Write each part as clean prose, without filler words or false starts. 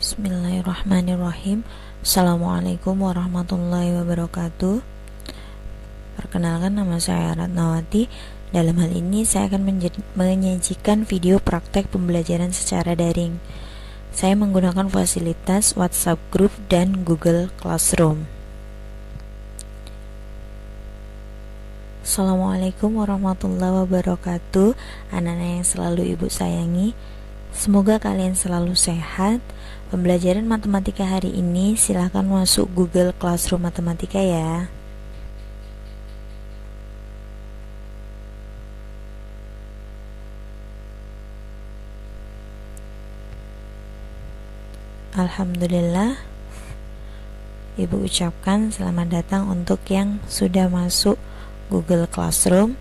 Bismillahirrahmanirrahim. Assalamualaikum warahmatullahi wabarakatuh. Perkenalkan, nama saya Ratnawati. Dalam hal ini saya akan menyajikan video praktek pembelajaran secara daring. Saya menggunakan fasilitas WhatsApp Group dan Google Classroom. Assalamualaikum warahmatullahi wabarakatuh. Anak-anak yang selalu Ibu sayangi, semoga kalian selalu sehat. Pembelajaran matematika hari ini silahkan masuk Google Classroom Matematika ya. Alhamdulillah, Ibu ucapkan selamat datang untuk yang sudah masuk Google Classroom.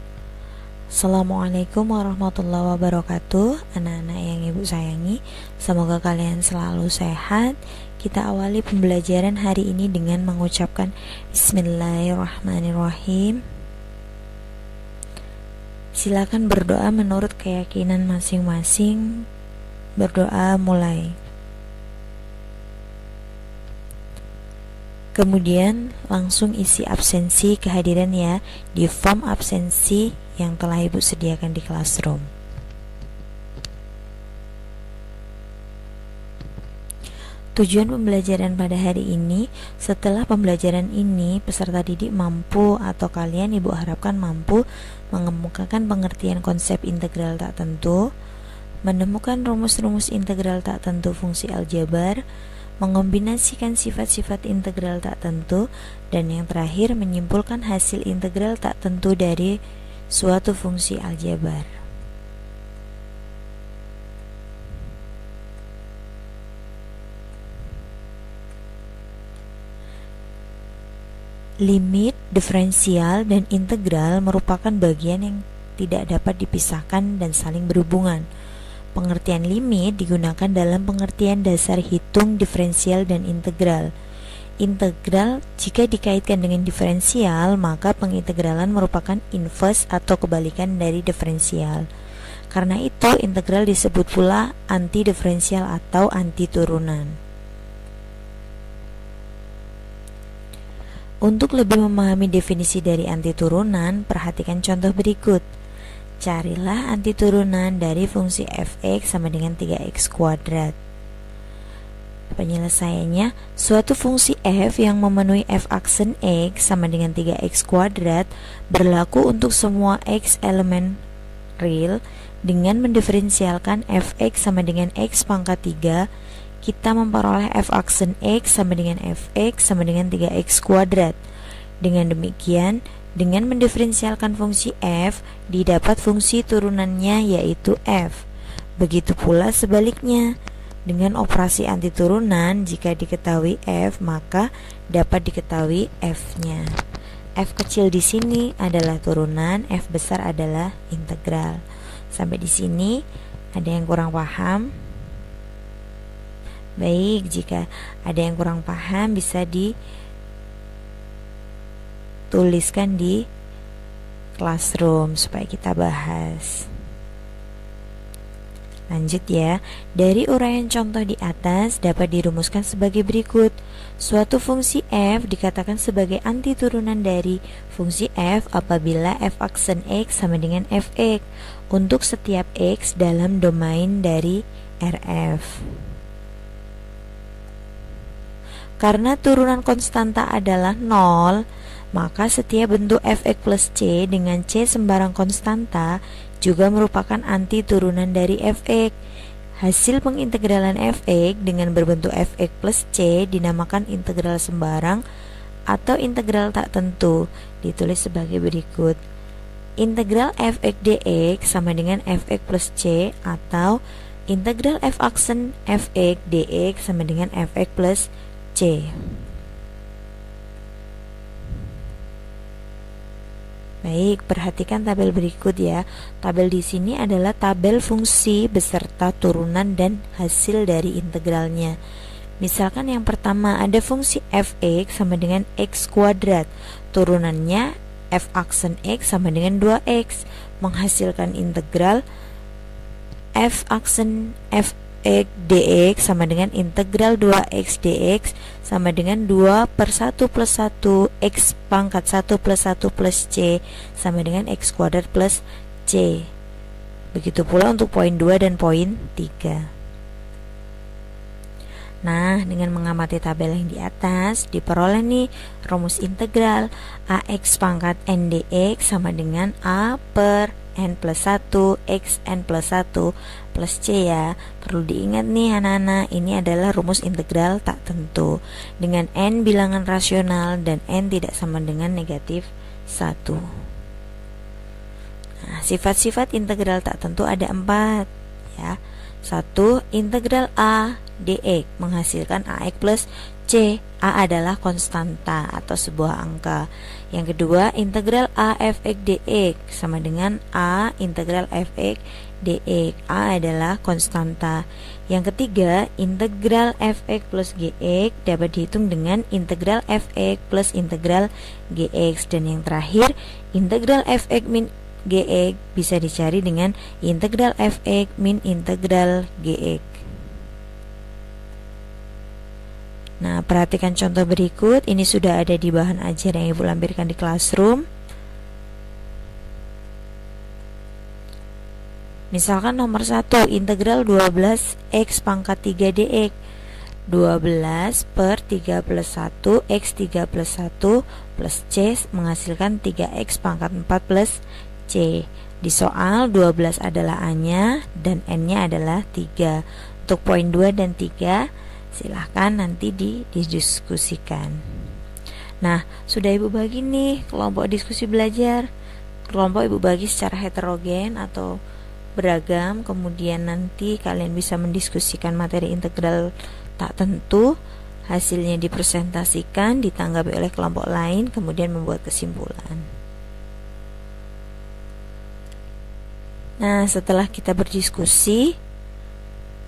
Assalamualaikum warahmatullahi wabarakatuh. Anak-anak yang Ibu sayangi, semoga kalian selalu sehat. Kita awali pembelajaran hari ini dengan mengucapkan Bismillahirrahmanirrahim. Silakan berdoa menurut keyakinan masing-masing. Berdoa mulai. Kemudian langsung isi absensi kehadiran ya di form absensi yang telah Ibu sediakan di Classroom. Tujuan pembelajaran pada hari ini, setelah pembelajaran ini peserta didik mampu atau kalian Ibu harapkan mampu mengemukakan pengertian konsep integral tak tentu, menemukan rumus-rumus integral tak tentu fungsi aljabar, mengombinasikan sifat-sifat integral tak tentu, dan yang terakhir menyimpulkan hasil integral tak tentu dari suatu fungsi aljabar. Limit, diferensial, dan integral merupakan bagian yang tidak dapat dipisahkan dan saling berhubungan. Pengertian limit digunakan dalam pengertian dasar hitung diferensial dan integral. Integral jika dikaitkan dengan diferensial, maka pengintegralan merupakan inverse atau kebalikan dari diferensial. Karena itu, integral disebut pula anti diferensial atau anti turunan. Untuk lebih memahami definisi dari anti turunan, perhatikan contoh berikut. Carilah anti turunan dari fungsi f(x) sama dengan 3x kuadrat. Penyelesaiannya, suatu fungsi f yang memenuhi f aksen x sama dengan 3x kuadrat berlaku untuk semua x elemen real. Dengan mendiferensialkan f(x) sama dengan x pangkat 3, kita memperoleh f aksen x sama dengan fx sama dengan 3x kuadrat. Dengan demikian, dengan mendiferensialkan fungsi f, didapat fungsi turunannya yaitu f. Begitu pula sebaliknya, dengan operasi anti turunan, jika diketahui f, maka dapat diketahui f-nya. F kecil di sini adalah turunan, f besar adalah integral. Sampai di sini, ada yang kurang paham? Baik, jika ada yang kurang paham bisa tuliskan di Classroom supaya kita bahas. Lanjut ya. Dari uraian contoh di atas dapat dirumuskan sebagai berikut. Suatu fungsi f dikatakan sebagai anti turunan dari fungsi f apabila f aksen x sama dengan fx untuk setiap x dalam domain dari Rf. Karena turunan konstanta adalah 0, maka setiap bentuk fx plus c dengan c sembarang konstanta juga merupakan anti turunan dari fx. Hasil pengintegralan fx dengan berbentuk fx plus c dinamakan integral sembarang atau integral tak tentu. Ditulis sebagai berikut. Integral fx dx sama dengan fx plus c atau integral f aksen fx dx sama dengan fx plus c. Baik, perhatikan tabel berikut ya. Tabel di sini adalah tabel fungsi beserta turunan dan hasil dari integralnya. Misalkan yang pertama ada fungsi fx sama dengan x kuadrat. Turunannya f aksen x sama dengan 2x, menghasilkan integral f aksen f x dx sama dengan integral 2x dx sama dengan 2 per 1 plus 1 x pangkat 1 plus 1 plus c sama dengan x kuadrat plus c. Begitu pula untuk poin 2 dan poin 3. Nah, dengan mengamati tabel yang di atas, diperoleh nih rumus integral ax pangkat n dx sama dengan a per n plus 1 x n plus 1 plus c ya. Perlu diingat nih anak-anak, ini adalah rumus integral tak tentu dengan n bilangan rasional dan n tidak sama dengan negatif 1. Nah, sifat-sifat integral tak tentu ada 4 ya. 1. Integral a dx menghasilkan ax plus c. A adalah konstanta atau sebuah angka. Yang kedua, integral a fx dx sama dengan a integral fx dx. A adalah konstanta. Yang ketiga, integral fx plus gx dapat dihitung dengan integral fx plus integral gx. Dan yang terakhir, integral fx min gx bisa dicari dengan integral fx min integral gx. Nah, perhatikan contoh berikut. Ini sudah ada di bahan ajar yang Ibu lampirkan di Classroom. Misalkan nomor 1, integral 12x pangkat 3 dx. 12 per 3 plus 1 x 3 plus 1 plus c menghasilkan 3x pangkat 4 plus c. Di soal 12 adalah A-nya dan N-nya adalah 3. Untuk poin 2 dan 3 silahkan nanti didiskusikan. Nah, sudah Ibu bagi nih kelompok diskusi belajar. Kelompok Ibu bagi secara heterogen atau beragam. Kemudian nanti kalian bisa mendiskusikan materi integral tak tentu. Hasilnya dipresentasikan, ditanggapi oleh kelompok lain, kemudian membuat kesimpulan. Nah, setelah kita berdiskusi,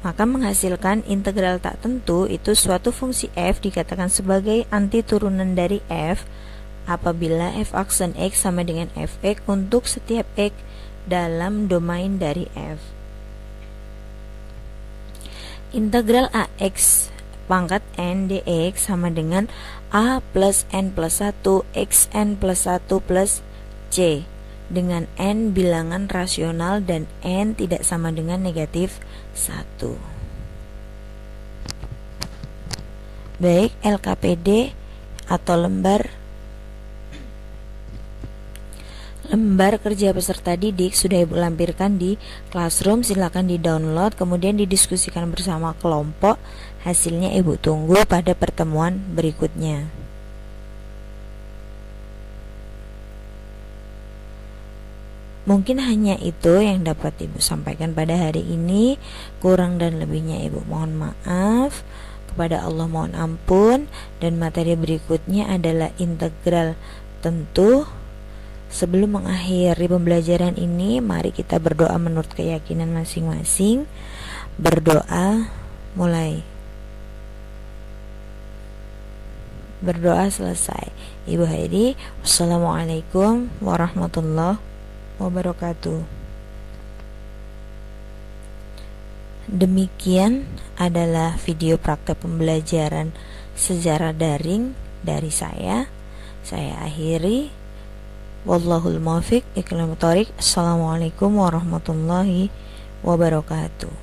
maka menghasilkan integral tak tentu itu suatu fungsi f dikatakan sebagai anti turunan dari f apabila f aksen x sama dengan fx untuk setiap x dalam domain dari f. Integral ax pangkat n dx sama dengan a plus n plus 1 x n plus 1 plus c dengan n bilangan rasional dan n tidak sama dengan negatif 1. Baik, LKPD atau lembar kerja peserta didik sudah Ibu lampirkan di Classroom. Silakan di-download kemudian didiskusikan bersama kelompok. Hasilnya Ibu tunggu pada pertemuan berikutnya. Mungkin hanya itu yang dapat Ibu sampaikan pada hari ini. Kurang dan lebihnya Ibu mohon maaf. Kepada Allah mohon ampun. Dan materi berikutnya adalah integral tentu. Sebelum mengakhiri pembelajaran ini, mari kita berdoa menurut keyakinan masing-masing. Berdoa mulai. Berdoa selesai. Ibu Hairi, wassalamualaikum warahmatullahi wabarakatuh. Demikian adalah video praktek pembelajaran sejarah daring dari saya. Saya akhiri. Wallahul muwaffiq. Assalamualaikum warahmatullahi wabarakatuh.